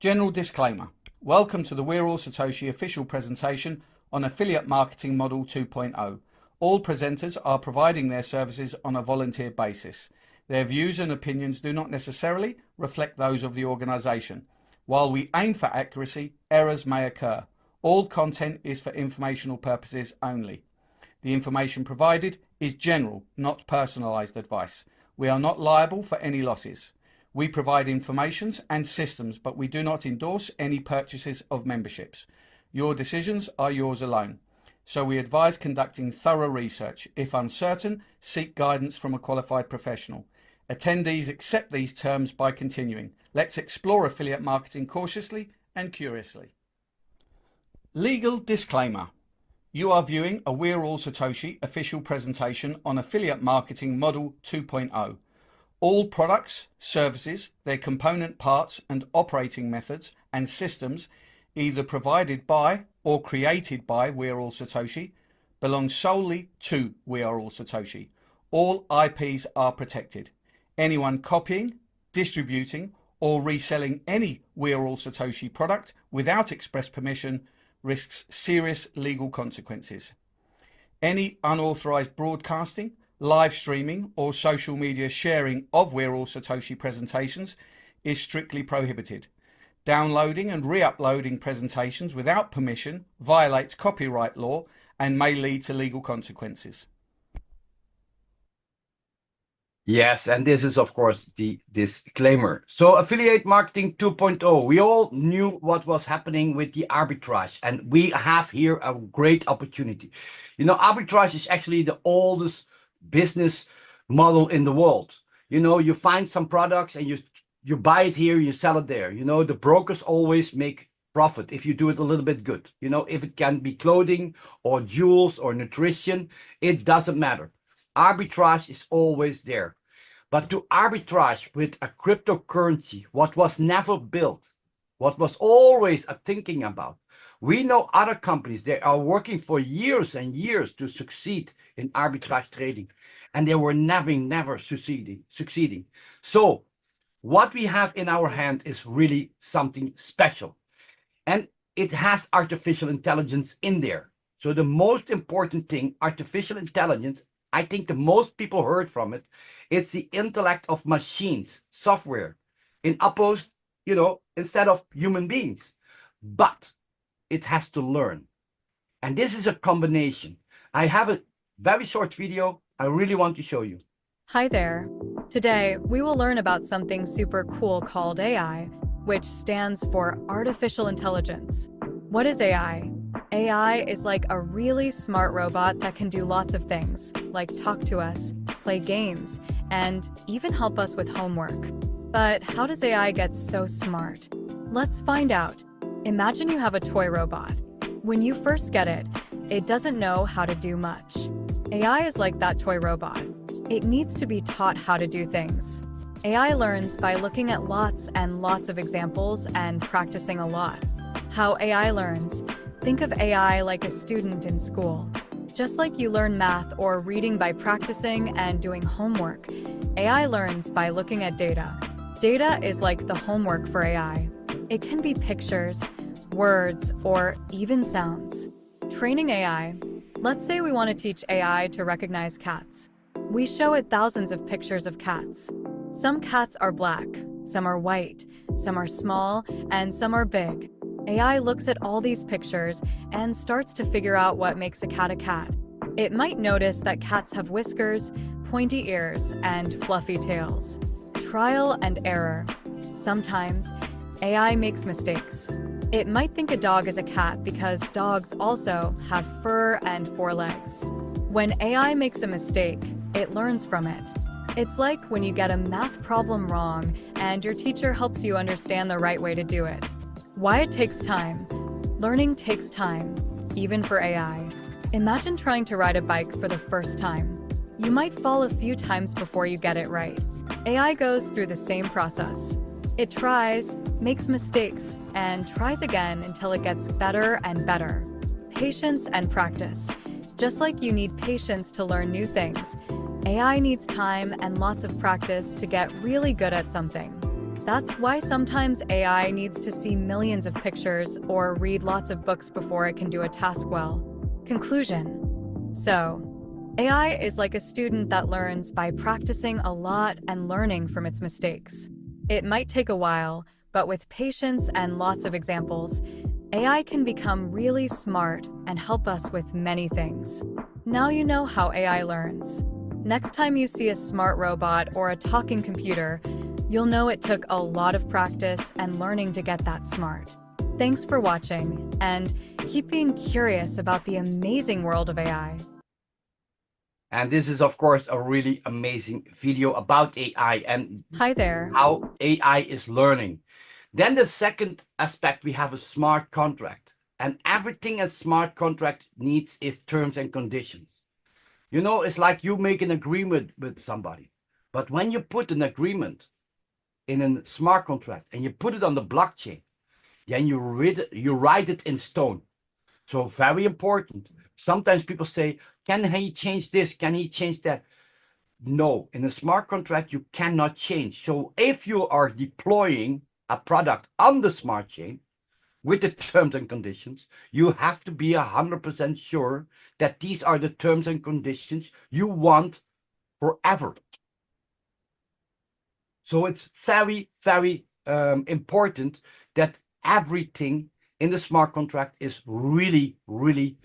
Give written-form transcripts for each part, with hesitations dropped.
General disclaimer. Welcome to the We're All Satoshi official presentation on Affiliate Marketing Model 2.0. All presenters are providing their services on a volunteer basis. Their views and opinions do not necessarily reflect those of the organization. While we aim for accuracy, errors may occur. All content is for informational purposes only. The information provided is general, not personalized advice. We are not liable for any losses. We provide informations and systems, but we do not endorse any purchases of memberships. Your decisions are yours alone. So we advise conducting thorough research. If uncertain, seek guidance from a qualified professional. Attendees accept these terms by continuing. Let's explore affiliate marketing cautiously and curiously. Legal disclaimer. You are viewing a We're All Satoshi official presentation on Affiliate Marketing Model 2.0. All products, services, their component parts and operating methods and systems either provided by or created by We're All Satoshi belong solely to We Are All Satoshi. All IPs are protected. Anyone copying, distributing or reselling any We're All Satoshi product without express permission risks serious legal consequences. Any unauthorized broadcasting, live streaming or social media sharing of We're All Satoshi presentations is strictly prohibited. Downloading and re-uploading presentations without permission violates copyright law and may lead to legal consequences. Yes, and this is, of course, the disclaimer. So Affiliate Marketing 2.0, we all knew what was happening with the arbitrage, and we have here a great opportunity. You know, arbitrage is actually the oldest business model in the world. You know, you find some products and you buy it here, you sell it there. You know, the brokers always make profit if you do it a little bit good. You know, if it can be clothing or jewels or nutrition, it doesn't matter. Arbitrage is always there. But to arbitrage with a cryptocurrency, what was never built, what was always a thinking about, we know other companies, they are working for years and years to succeed in arbitrage trading, and they were never succeeding. So what we have in our hand is really something special, and it has artificial intelligence in there. So the most important thing, artificial intelligence, I think the most people heard from it, it's the intellect of machines, software, in opposed, you know, instead of human beings. But it has to learn. And this is a combination. I have a very short video I really want to show you. Hi there. Today, we will learn about something super cool called AI, which stands for Artificial Intelligence. What is AI? AI is like a really smart robot that can do lots of things, like talk to us, play games, and even help us with homework. But how does AI get so smart? Let's find out. Imagine you have a toy robot. When you first get it, it doesn't know how to do much. AI is like that toy robot. It needs to be taught how to do things. AI learns by looking at lots and lots of examples and practicing a lot. How AI learns. Think of AI like a student in school. Just like you learn math or reading by practicing and doing homework, AI learns by looking at data. Data is like the homework for AI. It can be pictures, words, or even sounds. Training AI. Let's say we want to teach AI to recognize cats. We show it thousands of pictures of cats. Some cats are black, some are white, some are small, and some are big. AI looks at all these pictures and starts to figure out what makes a cat a cat. It might notice that cats have whiskers, pointy ears, and fluffy tails. Trial and error. Sometimes, AI makes mistakes. It might think a dog is a cat because dogs also have fur and four legs. When AI makes a mistake, it learns from it. It's like when you get a math problem wrong and your teacher helps you understand the right way to do it. Why it takes time. Learning takes time, even for AI. Imagine trying to ride a bike for the first time. You might fall a few times before you get it right. AI goes through the same process. It tries, makes mistakes, and tries again until it gets better and better. Patience and practice. Just like you need patience to learn new things, AI needs time and lots of practice to get really good at something. That's why sometimes AI needs to see millions of pictures or read lots of books before it can do a task well. Conclusion. So, AI is like a student that learns by practicing a lot and learning from its mistakes. It might take a while, but with patience and lots of examples, AI can become really smart and help us with many things. Now you know how AI learns. Next time you see a smart robot or a talking computer, you'll know it took a lot of practice and learning to get that smart. Thanks for watching, and keep being curious about the amazing world of AI. And this is, of course, a really amazing video about AI and Hi there. how AI is learning. Then the second aspect, we have a smart contract. And everything a smart contract needs is terms and conditions. You know, it's like you make an agreement with somebody. But when you put an agreement in a smart contract and you put it on the blockchain, then you write it in stone. So very important. Sometimes people say, can he change this? Can he change that? No, in a smart contract, you cannot change. So if you are deploying a product on the smart chain with the terms and conditions, you have to be 100% sure that these are the terms and conditions you want forever. So it's very, very important that everything in the smart contract is really, really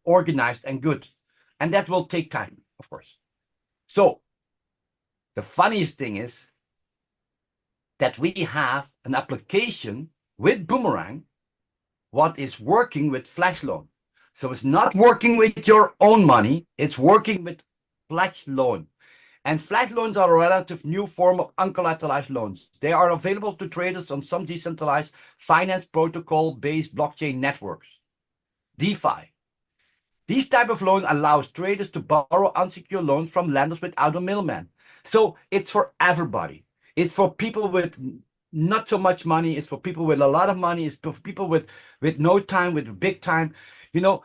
organized and good. And that will take time, of course. So the funniest thing is that we have an application with Boomerang, what is working with Flash Loan. So it's not working with your own money, it's working with Flash Loan. And flash loans are a relative new form of uncollateralized loans. They are available to traders on some decentralized finance protocol-based blockchain networks. DeFi. These type of loans allows traders to borrow unsecured loans from lenders without a middleman. So it's for everybody. It's for people with not so much money. It's for people with a lot of money. It's for people with no time, with big time. You know,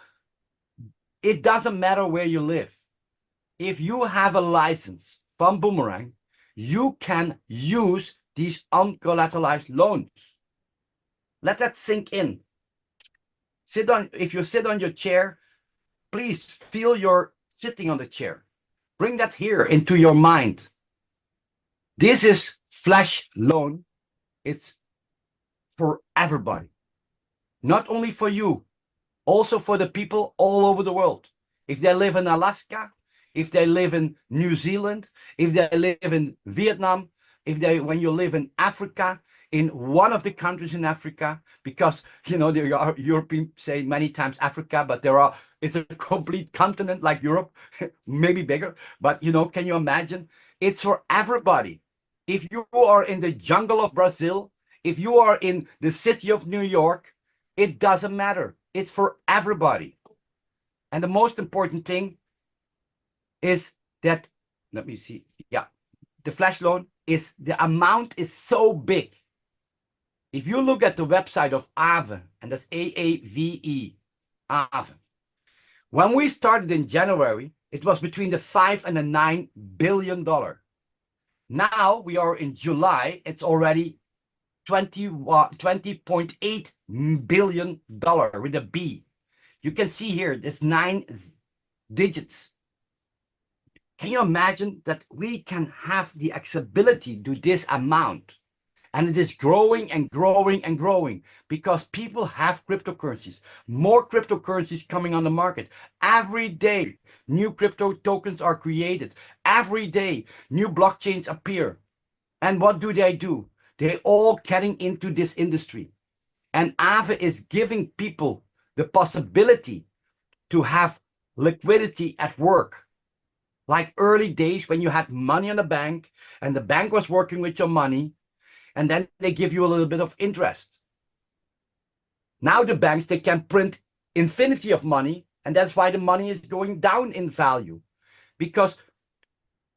it doesn't matter where you live. If you have a license from Boomerang, you can use these uncollateralized loans. Let that sink in. If you sit on your chair, please feel your sitting on the chair. Bring that here into your mind. This is Flash Loan. It's for everybody. Not only for you, also for the people all over the world. If they live in Alaska, if they live in New Zealand, if they live in Vietnam, when you live in Africa, in one of the countries in Africa, because you know there are Europeans say many times Africa, but it's a complete continent like Europe, maybe bigger. But you know, can you imagine? It's for everybody. If you are in the jungle of Brazil, if you are in the city of New York, it doesn't matter. It's for everybody. And the most important thing is that, let me see, yeah, the flash loan is, the amount is so big. If you look at the website of Aave, and that's AAVE, Aave, when we started in January, it was between the $5 and the $9 billion. Now we are in July, it's already $20.8 billion with a B. You can see here, there's 9 digits. Can you imagine that we can have the accessibility to this amount? And it is growing and growing and growing because people have cryptocurrencies. More cryptocurrencies coming on the market. Every day, new crypto tokens are created. Every day, new blockchains appear. And what do? They're all getting into this industry. And Aave is giving people the possibility to have liquidity at work. Like early days when you had money in the bank and the bank was working with your money, and then they give you a little bit of interest. Now the banks, they can print infinity of money, and that's why the money is going down in value. Because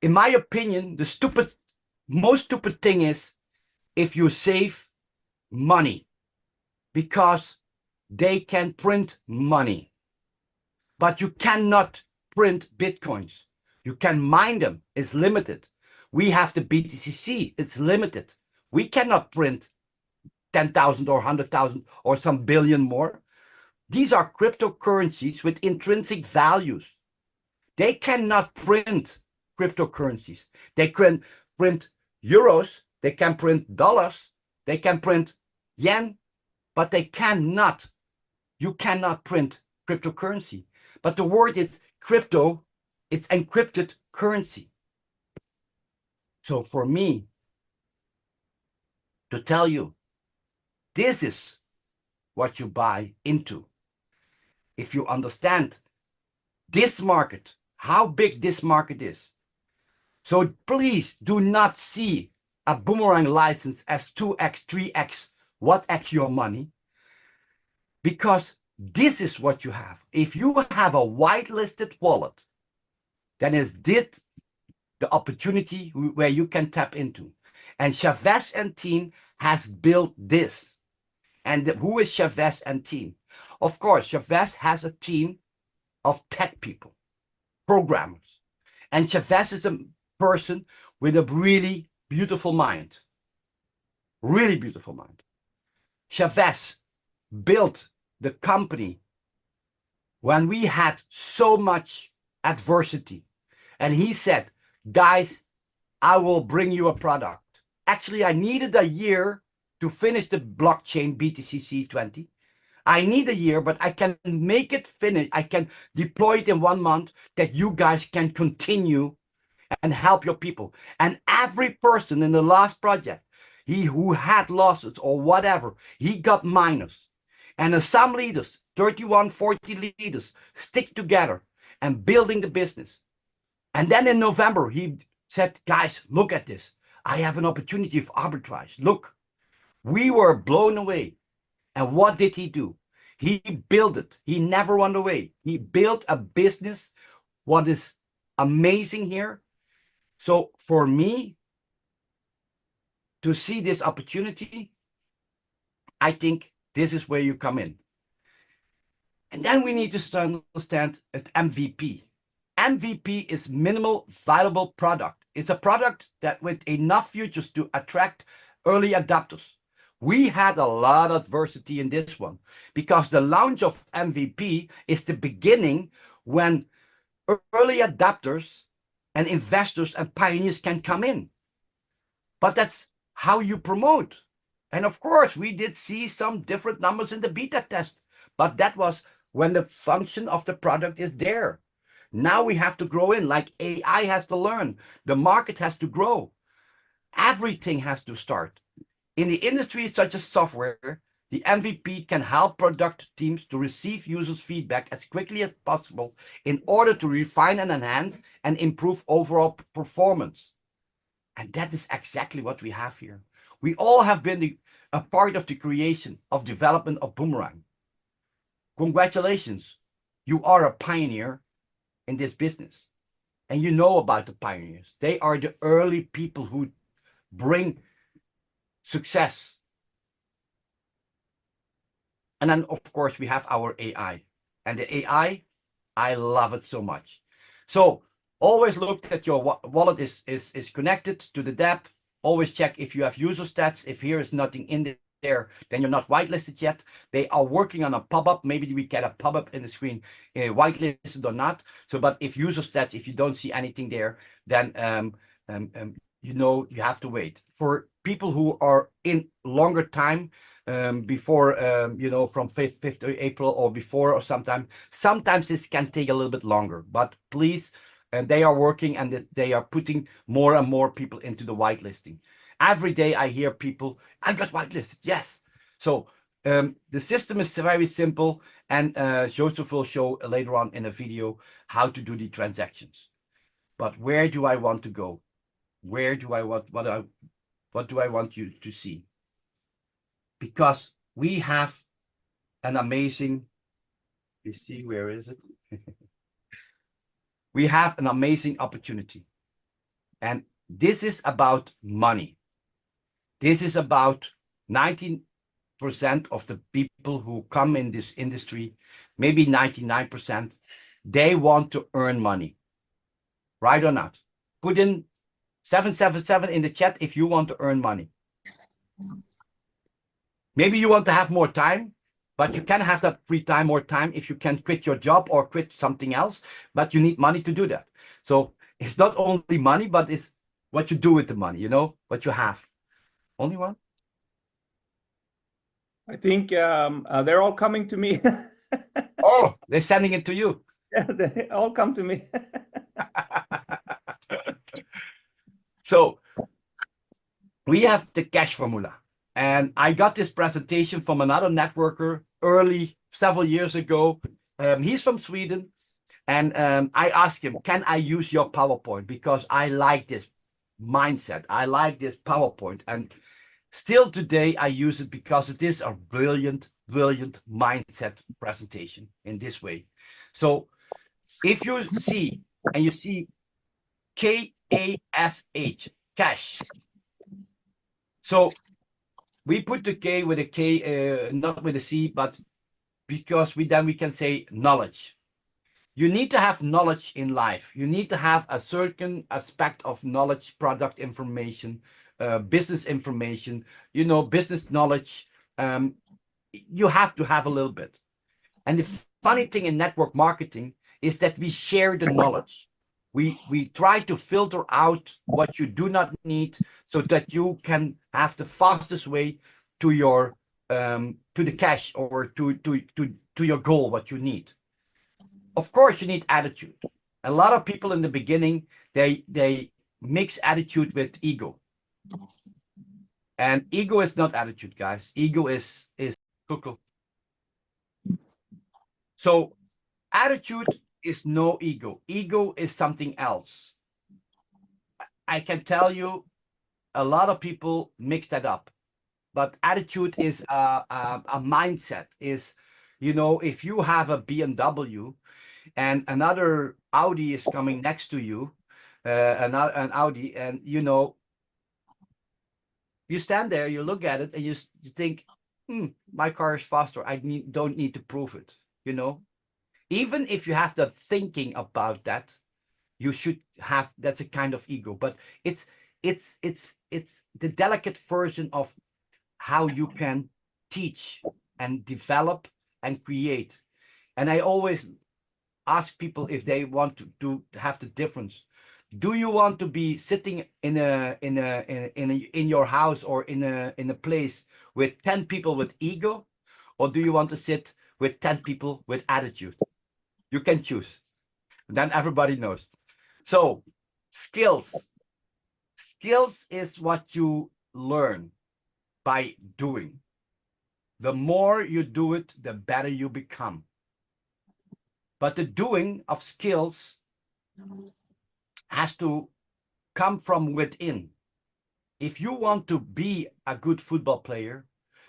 in my opinion, the most stupid thing is if you save money, because they can print money, but you cannot print Bitcoins. You can mine them, it's limited. We have the BTCC, it's limited. We cannot print 10,000 or 100,000 or some billion more. These are cryptocurrencies with intrinsic values. They cannot print cryptocurrencies. They can print euros, they can print dollars, they can print yen, but they cannot, you cannot print cryptocurrency. But the word is crypto, it's encrypted currency. So for me to tell you, this is what you buy into. If you understand this market, how big this market is. So please do not see a Boomerang license as 2x, 3x, what x your money, because this is what you have. If you have a whitelisted wallet, then is this the opportunity where you can tap into. And Chavez and team has built this. And who is Chavez and team? Of course, Chavez has a team of tech people, programmers. And Chavez is a person with a really beautiful mind. Really beautiful mind. Chavez built the company when we had so much adversity. And he said, guys, I will bring you a product. Actually, I needed a year to finish the blockchain BTC C20. I need a year, but I can make it finish. I can deploy it in 1 month that you guys can continue and help your people. And every person in the last project, who had losses or whatever, he got minus. And some leaders, 31, 40 leaders, stick together and building the business. And then in November, he said, guys, look at this. I have an opportunity of arbitrage. Look, we were blown away. And what did he do? He built it. He never went away. He built a business. What is amazing here? So for me to see this opportunity, I think this is where you come in. And then we need to understand at MVP. MVP is minimal viable product. It's a product that with enough features to attract early adopters. We had a lot of adversity in this one because the launch of MVP is the beginning when early adopters and investors and pioneers can come in. But that's how you promote. And of course, we did see some different numbers in the beta test, but that was when the function of the product is there. Now we have to grow in, like AI has to learn. The market has to grow. Everything has to start. In the industry such as software, the MVP can help product teams to receive users' feedback as quickly as possible in order to refine and enhance and improve overall performance. And that is exactly what we have here. We all have been a part of the creation of development of Boomerang. Congratulations, you are a pioneer in this business. And you know about the pioneers. They are the early people who bring success. And then, of course, we have our AI. And the AI, I love it so much. So always look that your wallet is connected to the dApp. Always check if you have user stats. If here is nothing in there, then you're not whitelisted yet. They are working on a pop-up. Maybe we get a pop-up in the screen, whitelisted or not. So, but if user stats, if you don't see anything there, then you know you have to wait. For people who are in longer time, before you know, from 5th of April or before, or sometimes this can take a little bit longer, but please, and they are working and they are putting more and more people into the whitelisting. Every day I hear people, I got whitelisted, yes. So the system is very simple, and Joseph will show later on in a video how to do the transactions. But where do I want to go? Where do I want, what do I want you to see? Because we have an amazing, you see, where is it? We have an amazing opportunity. And this is about money. This is about 19% of the people who come in this industry, maybe 99%, they want to earn money. Right or not? Put in 777 in the chat if you want to earn money. Maybe you want to have more time, but you can have that free time, more time, if you can quit your job or quit something else, but you need money to do that. So it's not only money, but it's what you do with the money, you know, what you have. Only one? I think they're all coming to me. Oh, they're sending it to you. Yeah, they all come to me. So we have the cash formula. And I got this presentation from another networker early, several years ago. He's from Sweden. And I asked him, can I use your PowerPoint? Because I like this mindset. I like this PowerPoint. And still today, I use it because it is a brilliant, brilliant mindset presentation in this way. So if you see, and you see KASH, cash. So we put the K with a K, not with a C, but because we can say knowledge. You need to have knowledge in life. You need to have a certain aspect of knowledge, product information, business information, you know, business knowledge. You have to have a little bit. And the funny thing in network marketing is that we share the knowledge. We try to filter out what you do not need so that you can have the fastest way to your to the cash or to your goal, what you need. Of course, you need attitude. A lot of people in the beginning, they mix attitude with ego. And ego is not attitude, guys. Ego is cuckoo. So attitude is no ego. Ego is something else. I can tell you a lot of people mix that up. But attitude is a mindset. Is, you know, if you have a BMW and another Audi is coming next to you, an Audi, and you know, you stand there, you look at it, and you think, my car is faster. I don't need to prove it. You know, even if you have the thinking about that, you should have. That's a kind of ego, but it's the delicate version of how you can teach and develop and create. And I always ask people if they want to have the difference. Do you want to be sitting in your house or in a place with 10 people with ego, or do you want to sit with 10 people with attitude? You can choose. Then everybody knows. So skills. Skills is what you learn by doing. The more you do it, the better you become. But the doing of skills has to come from within. If you want to be a good football player,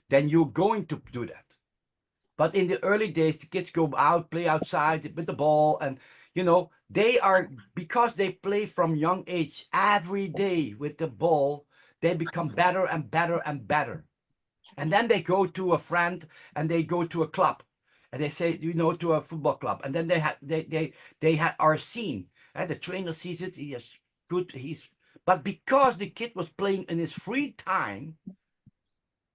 then you're going to do that. But in the early days, the kids go out, play outside with the ball, and you know, they are, because they play from young age every day with the ball, they become better and better and better. And then they go to a friend and they go to a club and they say, you know, to a football club. And then they are seen. And the trainer sees it. He is good. But because the kid was playing in his free time,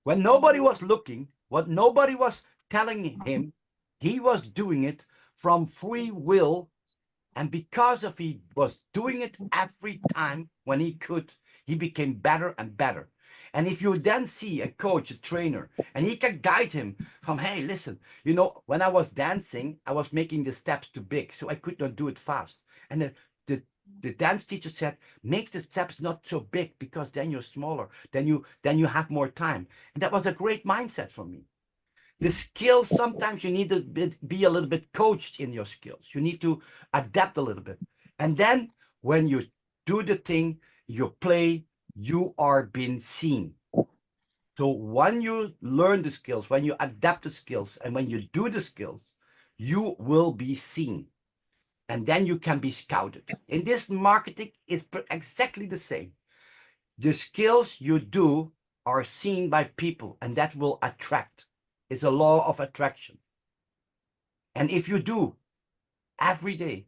when nobody was looking, what nobody was telling him, he was doing it from free will. And because of he was doing it every time when he could, he became better and better. And if you then see a coach, a trainer, and he can guide him from, hey, listen, you know, when I was dancing, I was making the steps too big, so I could not do it fast. And the dance teacher said, make the steps not so big because then you're smaller, then you have more time. And that was a great mindset for me. The skills, sometimes you need to be a little bit coached in your skills. You need to adapt a little bit. And then when you do the thing, you play, you are being seen. So when you learn the skills, when you adapt the skills, and when you do the skills, you will be seen. And then you can be scouted. In this marketing, it's exactly the same. The skills you do are seen by people, and that will attract. It's a law of attraction. And if you do every day,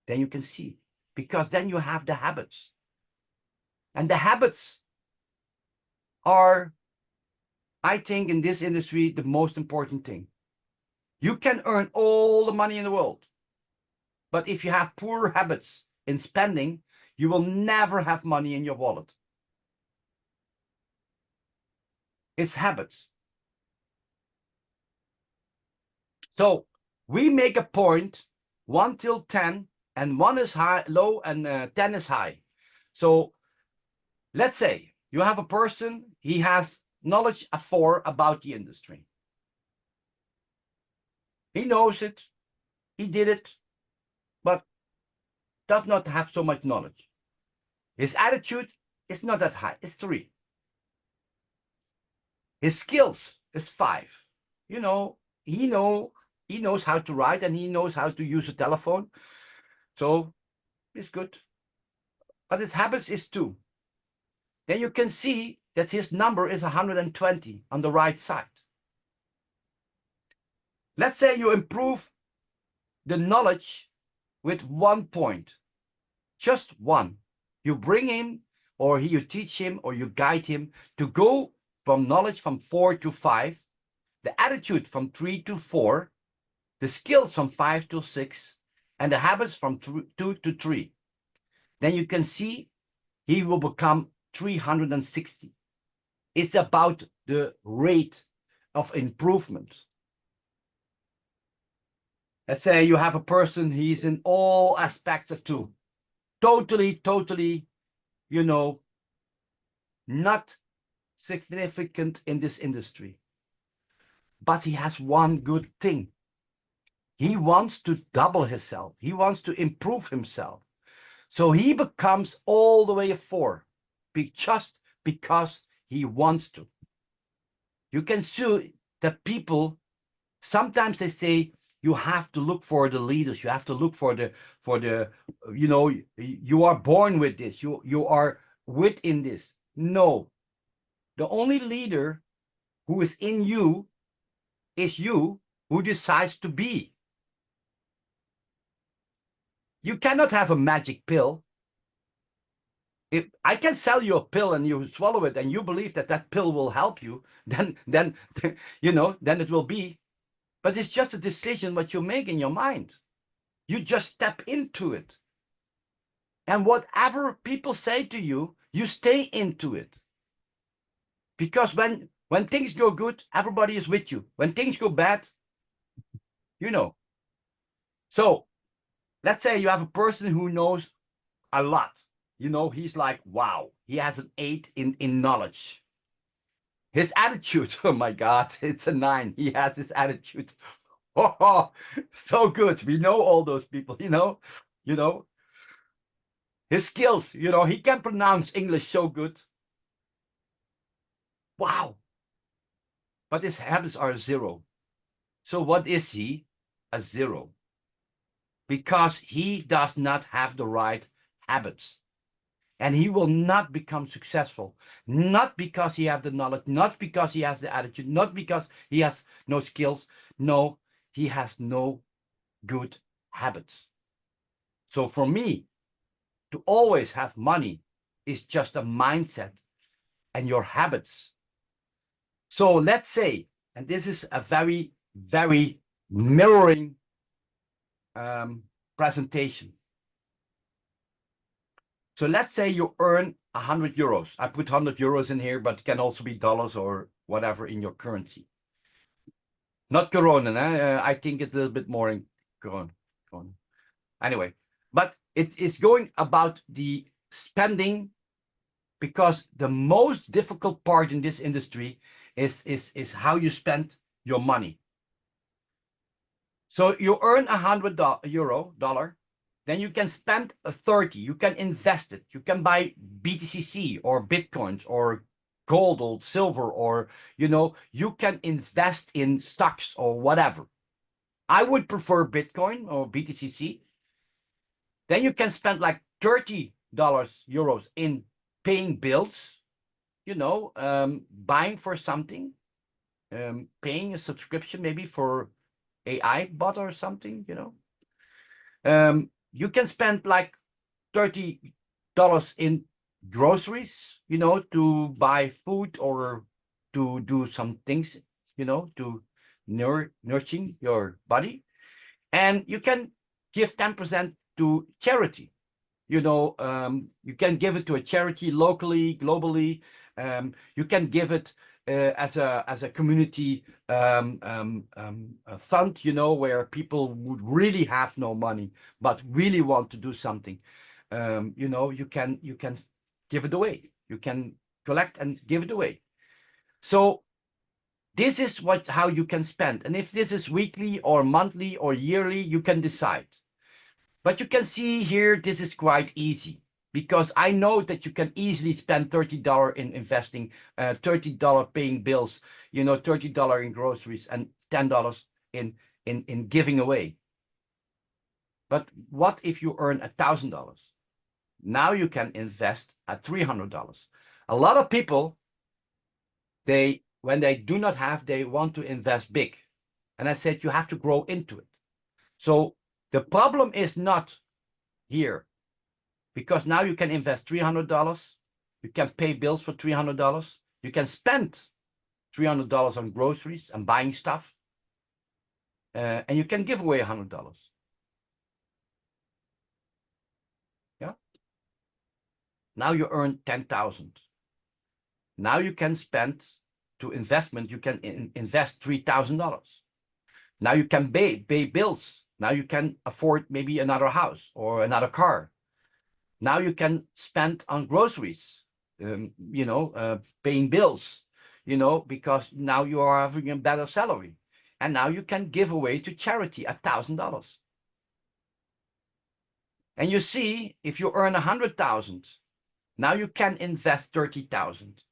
then you can see, because then you have the habits. And the habits are I think in this industry, the most important thing. You can earn all the money in the world, but if you have poor habits in spending, you will never have money in your wallet. It's habits. So we make a point 1 till 10, and 1 is high, low, and 10 is high. So let's say you have a person, he has knowledge of 4 about the industry. He knows it, he did it, but does not have so much knowledge. His attitude is not that high, it's 3. His skills is 5. You know, he knows how to write and he knows how to use a telephone. So it's good. But his habits is 2. Then you can see that his number is 120 on the right side. Let's say you improve the knowledge with 1 point, just 1. You bring him, or you teach him, or you guide him to go from knowledge from 4 to 5, the attitude from 3 to 4, the skills from 5 to 6, and the habits from 2 to 3. Then you can see he will become 360. It's about the rate of improvement. Let's say you have a person, he's in all aspects of 2. Totally, you know, not significant in this industry. But he has one good thing. He wants to double himself. He wants to improve himself. So he becomes all the way a 4, just because he wants to. You can see that people, sometimes they say, you have to look for the leaders. You have to look for the, you know, you are born with this. You are within this. No, the only leader who is in you is you who decides to be. You cannot have a magic pill. If I can sell you a pill and you swallow it and you believe that that pill will help you, then you know, then it will be. But it's just a decision what you make in your mind. You just step into it. And whatever people say to you, you stay into it. Because when things go good, everybody is with you. When things go bad, you know. So let's say you have a person who knows a lot. You know, he's like, wow, he has an 8 in knowledge. His attitude, oh my God, it's a 9. He has his attitude. Oh, so good. We know all those people, you know. His skills, you know, he can pronounce English so good. Wow. But his habits are 0. So what is he? A 0. Because he does not have the right habits. And he will not become successful. Not because he has the knowledge, not because he has the attitude, not because he has no skills. No, he has no good habits. So for me, to always have money is just a mindset and your habits. So let's say, and this is a very, very mirroring presentation. So let's say you earn 100 euros. I put 100 euros in here, but it can also be dollars or whatever in your currency. Not Corona, I think it's a little bit more in Corona. Anyway, but it is going about the spending, because the most difficult part in this industry is how you spend your money. So you earn $100, then you can spend 30. You can invest it. You can buy BTCC or Bitcoins or gold or silver, or, you know, you can invest in stocks or whatever. I would prefer Bitcoin or BTCC. Then you can spend like $30 euros in paying bills, you know, buying for something, paying a subscription maybe for AI bot or something, you know. You can spend like $30 in groceries, you know, to buy food or to do some things, to nurturing your body. And you can give 10% to charity. You can give it to a charity locally, globally. You can give it as a community a fund, where people would really have no money but really want to do something. You can give it away. You can collect and give it away. So this is how you can spend. And if this is weekly or monthly or yearly, you can decide. But you can see here, this is quite easy, because I know that you can easily spend $30 in investing, $30 paying bills, $30 in groceries, and $10 in giving away. But what if you earn $1,000? Now you can invest at $300. A lot of people, when they do not have, they want to invest big. And I said, you have to grow into it. So the problem is not here, because now you can invest $300. You can pay bills for $300. You can spend $300 on groceries and buying stuff. And you can give away $100. Yeah. Now you earn 10,000. Now you can spend to investment. You can invest $3,000. Now you can pay bills. Now you can afford maybe another house or another car. Now you can spend on groceries, paying bills, because now you are having a better salary. And now you can give away to charity $1,000. And you see, if you earn 100,000, now you can invest 30,000.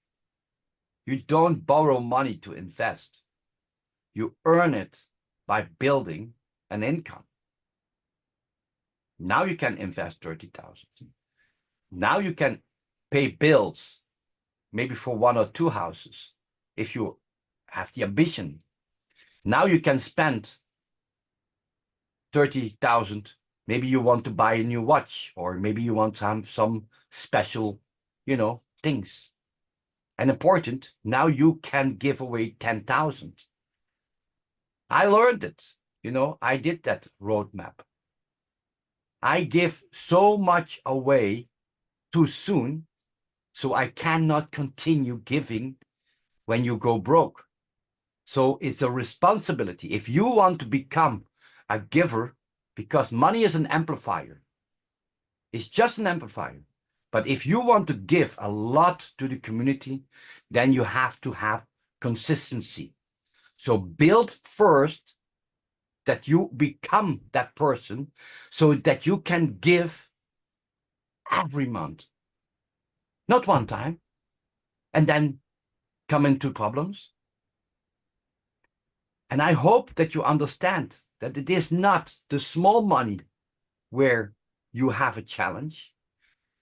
You don't borrow money to invest. You earn it by building an income. Now you can invest 30,000. Now you can pay bills, maybe for 1 or 2 houses, if you have the ambition. Now you can spend 30,000. Maybe you want to buy a new watch, or maybe you want to have some special, things. And important, now you can give away 10,000. I learned it, I did that roadmap. I give so much away too soon, so I cannot continue giving when you go broke. So it's a responsibility. If you want to become a giver, because money is an amplifier, it's just an amplifier. But if you want to give a lot to the community, then you have to have consistency. So build first that you become that person, so that you can give every month, not one time, and then come into problems. And I hope that you understand that it is not the small money where you have a challenge.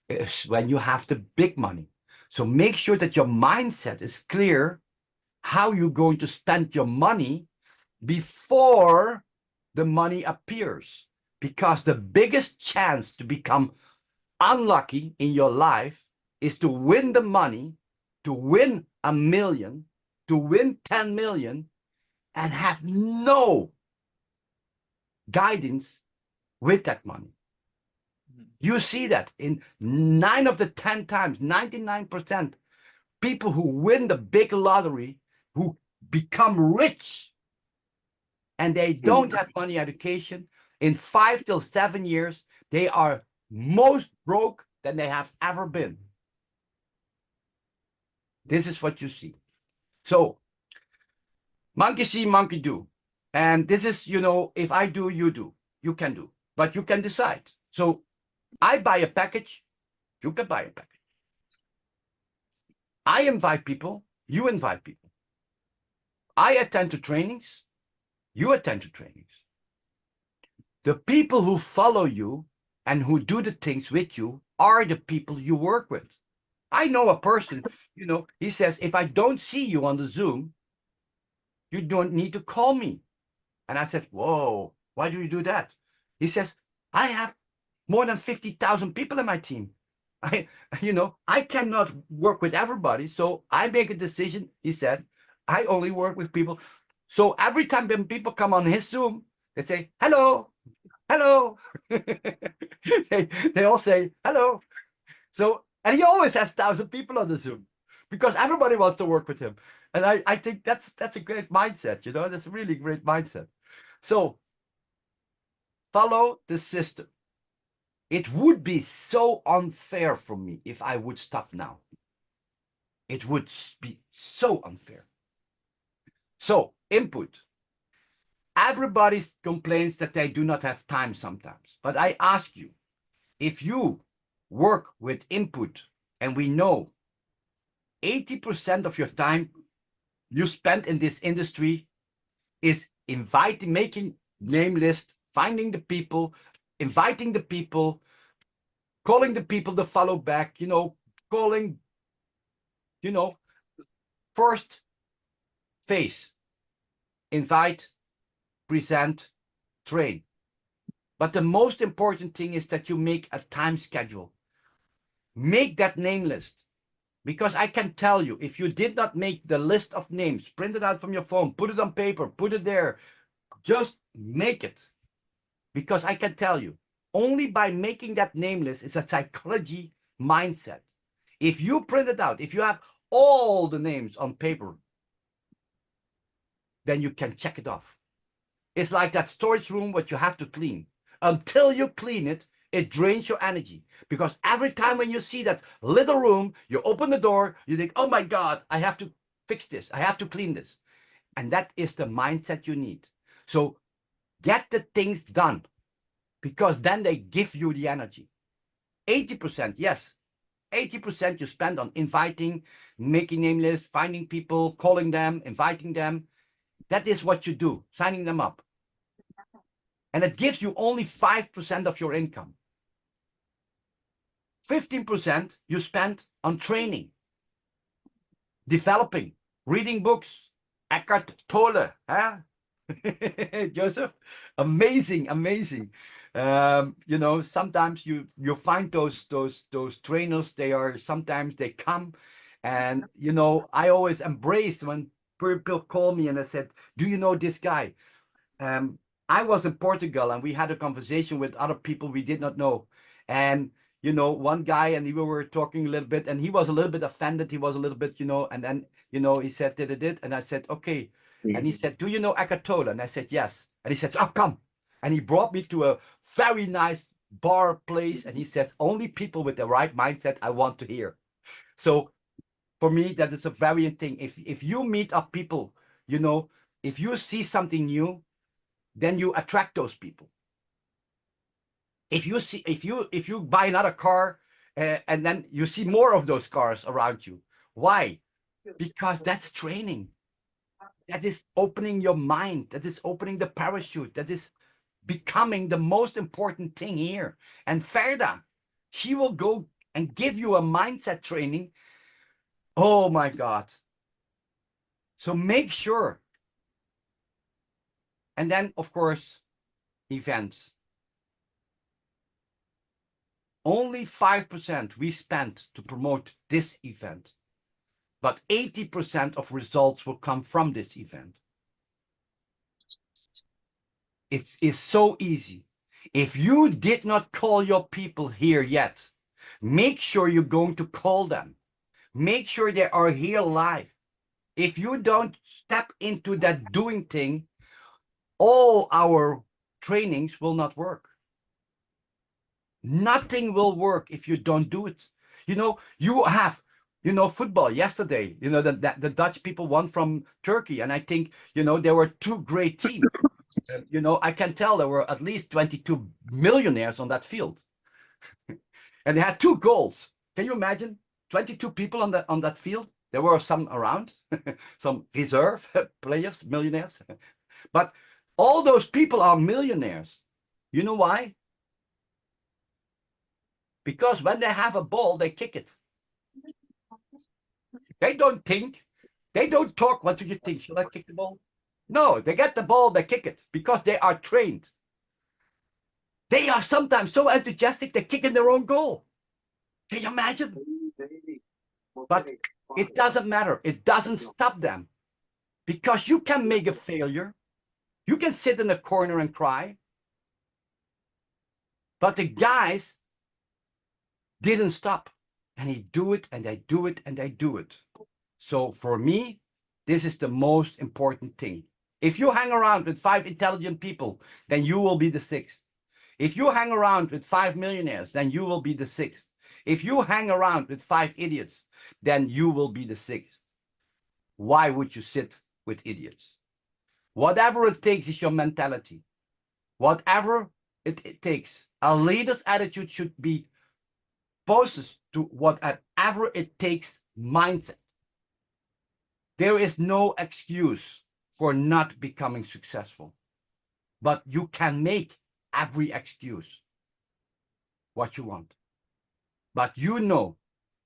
It's when you have the big money. So make sure that your mindset is clear how you're going to spend your money before the money appears. Because the biggest chance to become unlucky in your life is to win the money, to win 1 million, to win 10 million, and have no guidance with that money. You see that in 9 of the 10 times, 99%, people who win the big lottery, who become rich, and they don't have money education, in 5 till 7 years, they are most broke than they have ever been. This is what you see. So, monkey see, monkey do. And this is, if I do, you do. You can do. But you can decide. So, I buy a package, you can buy a package. I invite people, you invite people. I attend to trainings, you attend to trainings. The people who follow you and who do the things with you are the people you work with. I know a person, he says, if I don't see you on the Zoom, you don't need to call me. And I said, whoa, why do you do that? He says, I have more than 50,000 people in my team. I cannot work with everybody. So I make a decision, he said, I only work with people. So every time when people come on his Zoom, they say, hello, hello. they all say, hello. So, and he always has 1,000 people on the Zoom because everybody wants to work with him. And I think that's a great mindset, you know, that's a really great mindset. So follow the system. It would be so unfair for me if I would stop now. It would be so unfair. So input. Everybody complains that they do not have time sometimes. But I ask you, if you work with input, and we know 80% of your time you spend in this industry is inviting, making name list, finding the people, inviting the people, calling the people to follow back, you know, calling, you know, first phase, invite, present, train. But the most important thing is that you make a time schedule. Make that name list. Because I can tell you, if you did not make the list of names, print it out from your phone, put it on paper, put it there, just make it. Because I can tell you, only by making that name list is a psychology mindset. If you print it out, if you have all the names on paper, then you can check it off. It's like that storage room what you have to clean. Until you clean it, it drains your energy. Because every time when you see that little room, you open the door, you think, oh my God, I have to fix this. I have to clean this. And that is the mindset you need. So get the things done, because then they give you the energy. 80%, yes. 80% you spend on inviting, making name lists, finding people, calling them, inviting them. That is what you do, signing them up. And it gives you only 5% of your income. 15% you spend on training, developing, reading books. Eckhart Tolle, huh? Joseph, amazing, amazing. You know, sometimes you find those trainers. They are sometimes they come, and you know, I always embrace when people call me and I said, "Do you know this guy?" I was in Portugal and we had a conversation with other people we did not know, and you know, one guy, and we were talking a little bit, and he was a little bit offended. He was a little bit, you know, and then you know, he said, did, and I said, okay. And he said, do you know Eckhart Tolle? And I said, yes. And he says, oh, come. And he brought me to a very nice bar place. And he says, only people with the right mindset I want to hear. So for me, that is a very thing. If you meet up people, you know, if you see something new, then you attract those people. If you buy another car and then you see more of those cars around you, why? Because that's training. That is opening your mind. That is opening the parachute. That is becoming the most important thing here. And Ferda, she will go and give you a mindset training. Oh my God. So make sure. And then, of course, events. Only 5% we spent to promote this event, but 80% of results will come from this event. It is so easy. If you did not call your people here yet, make sure you're going to call them. Make sure they are here live. If you don't step into that doing thing, all our trainings will not work. Nothing will work if you don't do it. You know, you have, you know, football yesterday, you know, the Dutch people won from Turkey. And I think, you know, there were two great teams. You know, I can tell there were at least 22 millionaires on that field. And they had 2 goals. Can you imagine? 22 people on that field. There were some around, some reserve players, millionaires. But all those people are millionaires. You know why? Because when they have a ball, they kick it. They don't think. They don't talk. What do you think? Should I kick the ball? No, they get the ball, they kick it because they are trained. They are sometimes so enthusiastic, they kick in their own goal. Can you imagine? But it doesn't matter. It doesn't stop them. because you can make a failure. You can sit in a corner and cry. But the guys didn't stop. And they do it, and they do it, and they do it. So for me, this is the most important thing. If you hang around with 5 intelligent people, then you will be the 6th. If you hang around with 5 millionaires, then you will be the 6th. If you hang around with 5 idiots, then you will be the 6th. Why would you sit with idiots? Whatever it takes is your mentality. Whatever it takes. A leader's attitude should be opposed to whatever it takes mindset. There is no excuse for not becoming successful, but you can make every excuse what you want. But you know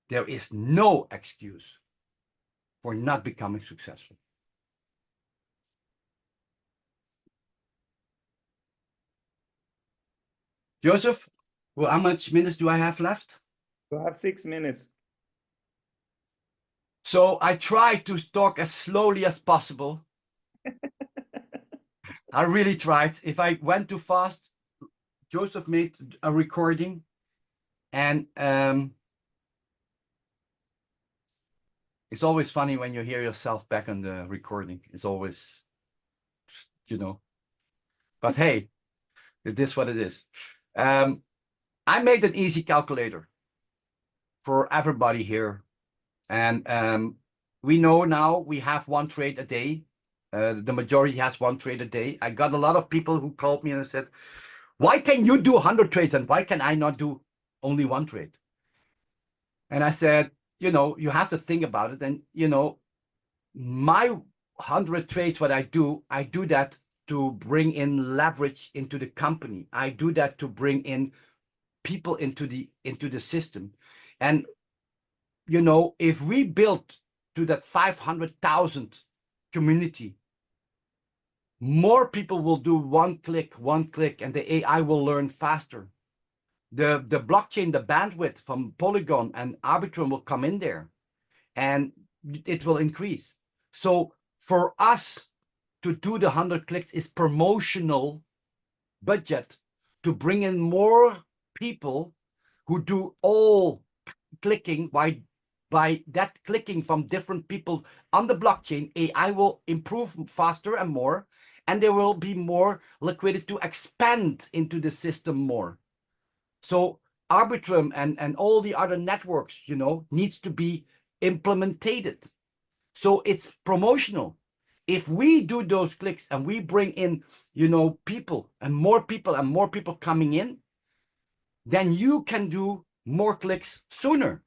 there is no excuse for not becoming successful. Joseph, well, how much minutes do I have left? You have 6 minutes. So I try to talk as slowly as possible. I really tried. If I went too fast, Joseph made a recording, and it's always funny when you hear yourself back on the recording. It's always, you know, but hey, it is what it is. I made an easy calculator for everybody here. And we know now we have 1 trade a day. The majority has 1 trade a day. I got a lot of people who called me and said, why can you do 100 trades and why can I not do only 1 trade? And I said, you know, you have to think about it. And, you know, my 100 trades, what I do that to bring in leverage into the company. I do that to bring in people into the system. And, you know, if we build to that 500,000 community, more people will do one click, and the AI will learn faster. The blockchain, the bandwidth from Polygon and Arbitrum will come in there, and it will increase. So for us to do the 100 clicks is promotional budget to bring in more people who do all clicking. By that clicking from different people on the blockchain, AI will improve faster and more, and there will be more liquidity to expand into the system more. So Arbitrum and all the other networks, you know, needs to be implemented. So it's promotional. If we do those clicks and we bring in, you know, people and more people coming in, then you can do more clicks sooner.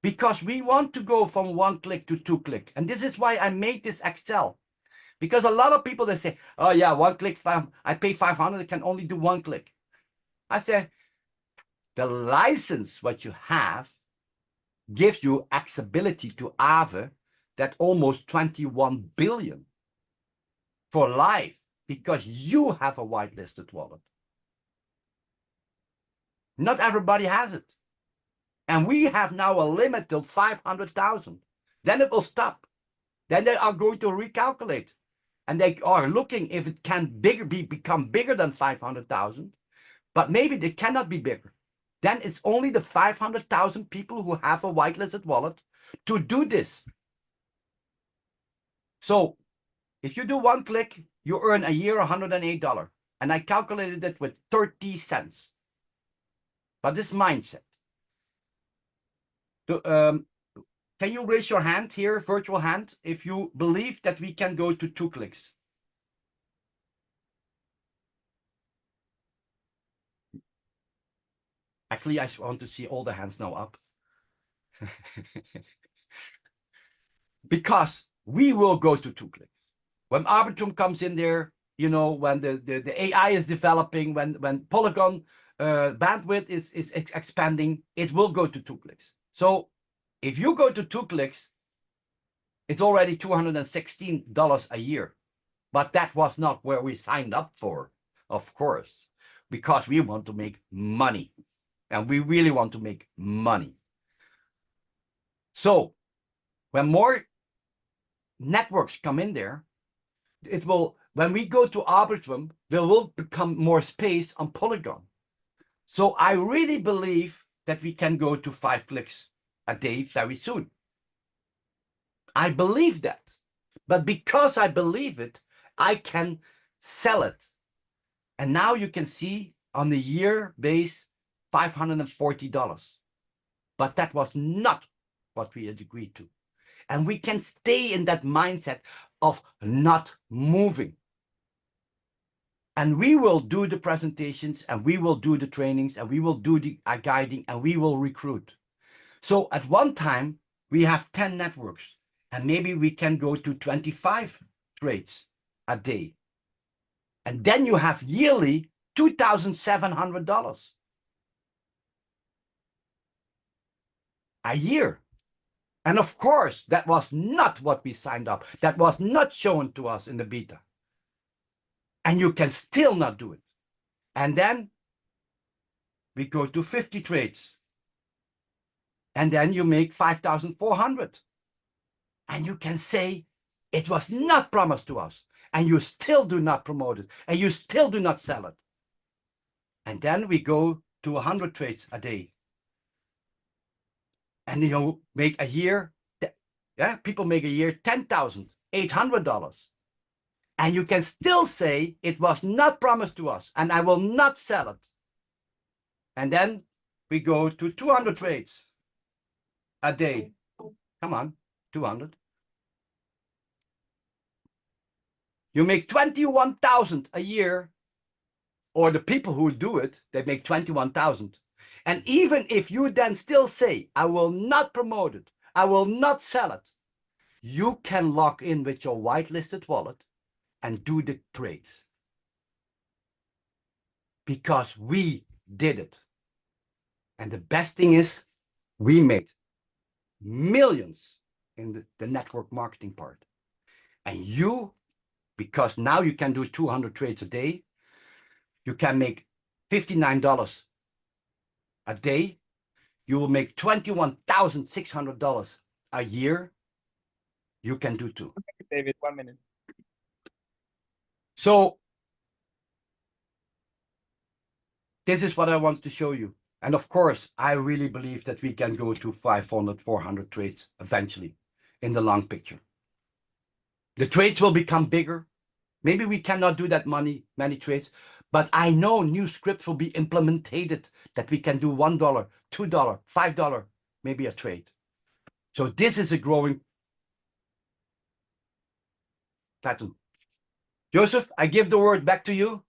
Because we want to go from 1 click to 2 click. And this is why I made this Excel. Because a lot of people, they say, oh yeah, 1 click, I pay 500, I can only do 1 click. I say, the license what you have gives you accessibility to Aave that almost 21 billion for life, because you have a whitelisted wallet. Not everybody has it. And we have now a limit till 500,000. Then it will stop. Then they are going to recalculate. And they are looking if it can become bigger than 500,000. But maybe they cannot be bigger. Then it's only the 500,000 people who have a whitelisted wallet to do this. So if you do 1 click, you earn a year $108. And I calculated it with 30 cents. But this mindset. Can you raise your hand here, virtual hand, if you believe that we can go to 2 clicks? Actually, I want to see all the hands now up. Because we will go to 2 clicks. When Arbitrum comes in there, you know, when the AI is developing, when Polygon bandwidth is expanding, it will go to 2 clicks. So if you go to 2 clicks, it's already $216 a year. But that was not where we signed up for, of course, because we want to make money. And we really want to make money. So when more networks come in there, it will, when we go to Arbitrum, there will become more space on Polygon. So I really believe that we can go to 5 clicks a day very soon. I believe that. But because I believe it, I can sell it. And now you can see on the year base, $540. But that was not what we had agreed to. And we can stay in that mindset of not moving. And we will do the presentations, and we will do the trainings, and we will do the guiding, and we will recruit. So at one time, we have 10 networks, and maybe we can go to 25 trades a day. And then you have yearly $2,700 a year. And of course, that was not what we signed up. That was not shown to us in the beta. And you can still not do it. And then we go to 50 trades. And then you make 5,400. And you can say, it was not promised to us. And you still do not promote it. And you still do not sell it. And then we go to 100 trades a day. And you make a year, yeah, people make a year $10,800. And you can still say it was not promised to us and I will not sell it. And then we go to 200 trades a day. Come on, 200. You make 21,000 a year, or the people who do it, they make 21,000. And even if you then still say, I will not promote it, I will not sell it, you can log in with your whitelisted wallet and do the trades. Because we did it. And the best thing is, we made millions in the network marketing part. And you, because now you can do 200 trades a day, you can make $59 a day. You will make $21,600 a year. You can do too. David, 1 minute. So this is what I want to show you. And of course, I really believe that we can go to 500, 400 trades eventually in the long picture. The trades will become bigger. Maybe we cannot do that many trades, but I know new scripts will be implemented that we can do $1, $2, $5, maybe a trade. So this is a growing pattern. Joseph, I give the word back to you.